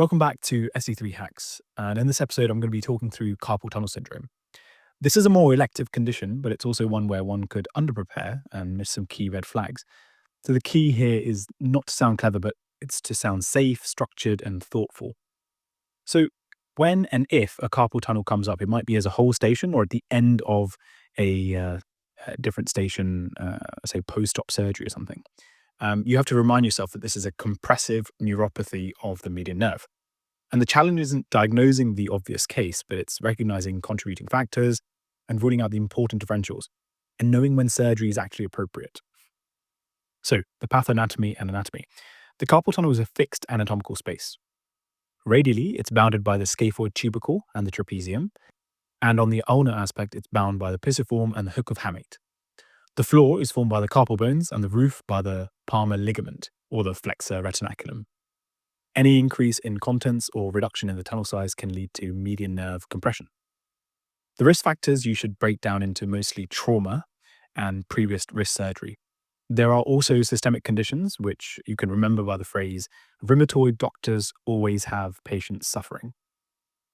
Welcome back to ST3 Hacks, and in this episode I'm going to be talking through carpal tunnel syndrome. This is a more elective condition, but it's also one where one could underprepare and miss some key red flags. So the key here is not to sound clever, but it's to sound safe, structured, and thoughtful. So when and if a carpal tunnel comes up, it might be as a whole station or at the end of a different station, say post-op surgery or something. You have to remind yourself that this is a compressive neuropathy of the median nerve. And the challenge isn't diagnosing the obvious case, but it's recognizing contributing factors and ruling out the important differentials and knowing when surgery is actually appropriate. So, the pathanatomy and anatomy. The carpal tunnel is a fixed anatomical space. Radially, it's bounded by the scaphoid tubercle and the trapezium, and on the ulnar aspect, it's bound by the pisiform and the hook of hamate. The floor is formed by the carpal bones and the roof by the palmar ligament, or the flexor retinaculum. Any increase in contents or reduction in the tunnel size can lead to median nerve compression. The risk factors you should break down into mostly trauma and previous risk surgery. There are also systemic conditions, which you can remember by the phrase, rheumatoid doctors always have patients suffering.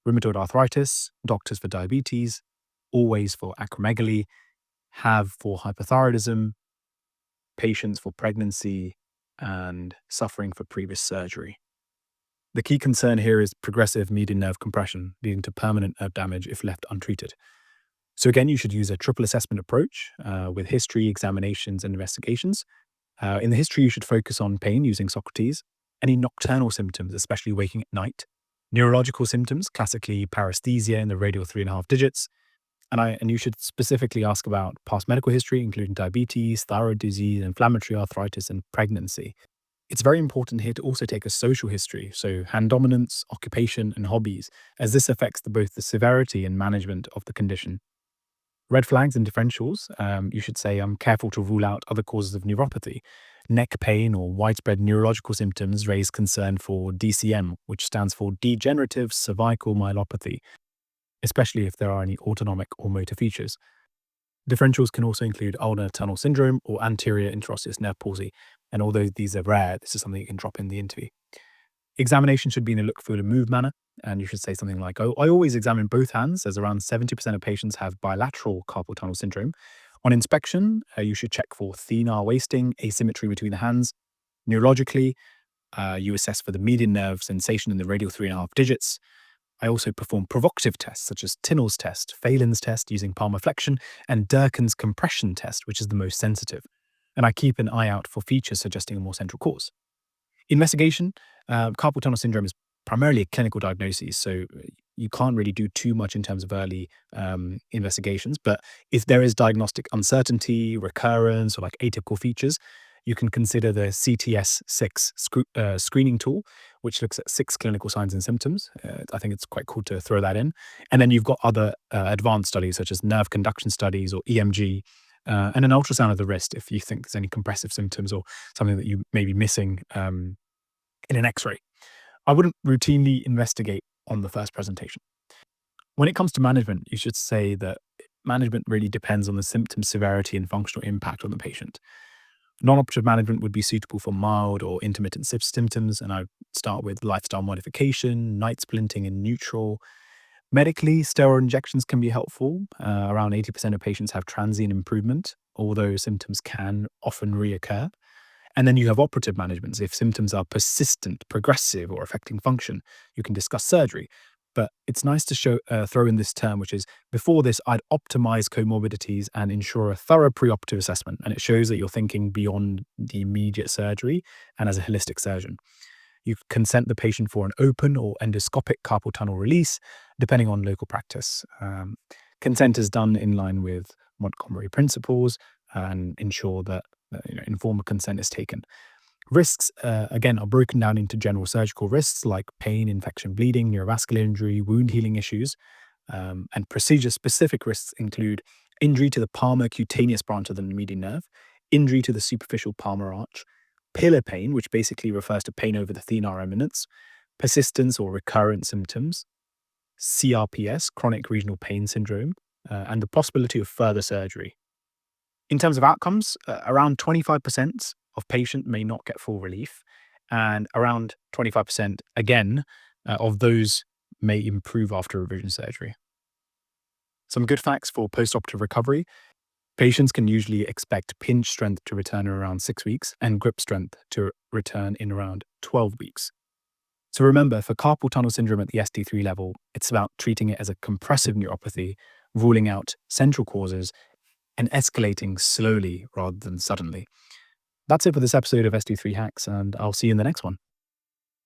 Rheumatoid arthritis, doctors for diabetes, always for acromegaly, have for hypothyroidism, patients for pregnancy, and suffering for previous surgery. The key concern here is progressive median nerve compression, leading to permanent nerve damage if left untreated. So again, you should use a triple assessment approach with history, examinations, and investigations. In the history, you should focus on pain using Socrates, any nocturnal symptoms, especially waking at night, neurological symptoms, classically paresthesia in the radial 3.5 digits, and you should specifically ask about past medical history, including diabetes, thyroid disease, inflammatory arthritis, and pregnancy. It's very important here to also take a social history, so hand dominance, occupation, and hobbies, as this affects both the severity and management of the condition. Red flags and differentials, you should say, I'm careful to rule out other causes of neuropathy. Neck pain or widespread neurological symptoms raise concern for DCM, which stands for degenerative cervical myelopathy, especially if there are any autonomic or motor features. Differentials can also include ulnar tunnel syndrome or anterior interosseous nerve palsy, and although these are rare, this is something you can drop in the interview. Examination should be in a look, feel, and move manner, and you should say something like, I always examine both hands, as around 70% of patients have bilateral carpal tunnel syndrome. On inspection, you should check for thenar wasting, asymmetry between the hands. Neurologically, you assess for the median nerve sensation in the radial 3.5 digits. I also perform provocative tests such as Tinel's test, Phelan's test using palmar flexion, and Durkin's compression test, which is the most sensitive. And I keep an eye out for features suggesting a more central cause. Investigation, carpal tunnel syndrome is primarily a clinical diagnosis, so you can't really do too much in terms of early investigations. But if there is diagnostic uncertainty, recurrence, or like atypical features, you can consider the CTS6 screening tool, which looks at 6 clinical signs and symptoms. I think it's quite cool to throw that in. And then you've got other advanced studies, such as nerve conduction studies or EMG, and an ultrasound of the wrist if you think there's any compressive symptoms or something that you may be missing in an X-ray. I wouldn't routinely investigate on the first presentation. When it comes to management, you should say that management really depends on the symptom severity and functional impact on the patient. Non-operative management would be suitable for mild or intermittent symptoms, and I start with lifestyle modification, night splinting in neutral. Medically, steroid injections can be helpful. Around 80% of patients have transient improvement, although symptoms can often reoccur. And then you have operative management. If symptoms are persistent, progressive, or affecting function, you can discuss surgery. But it's nice to throw in this term, which is, before this, I'd optimize comorbidities and ensure a thorough preoperative assessment. And it shows that you're thinking beyond the immediate surgery and as a holistic surgeon. You consent the patient for an open or endoscopic carpal tunnel release, depending on local practice. Consent is done in line with Montgomery principles and ensure that informed consent is taken. Risks, again, are broken down into general surgical risks like pain, infection, bleeding, neurovascular injury, wound healing issues. And procedure-specific risks include injury to the palmar cutaneous branch of the median nerve, injury to the superficial palmar arch, pillar pain, which basically refers to pain over the thenar eminence, persistence or recurrent symptoms, CRPS, chronic regional pain syndrome, and the possibility of further surgery. In terms of outcomes, around 25% of patients may not get full relief, and around 25% again of those may improve after revision surgery. Some good facts for post-operative recovery. Patients can usually expect pinch strength to return in around 6 weeks and grip strength to return in around 12 weeks. So remember, for carpal tunnel syndrome at the ST3 level, it's about treating it as a compressive neuropathy, ruling out central causes, and escalating slowly rather than suddenly. That's it for this episode of ST3 Hacks, and I'll see you in the next one.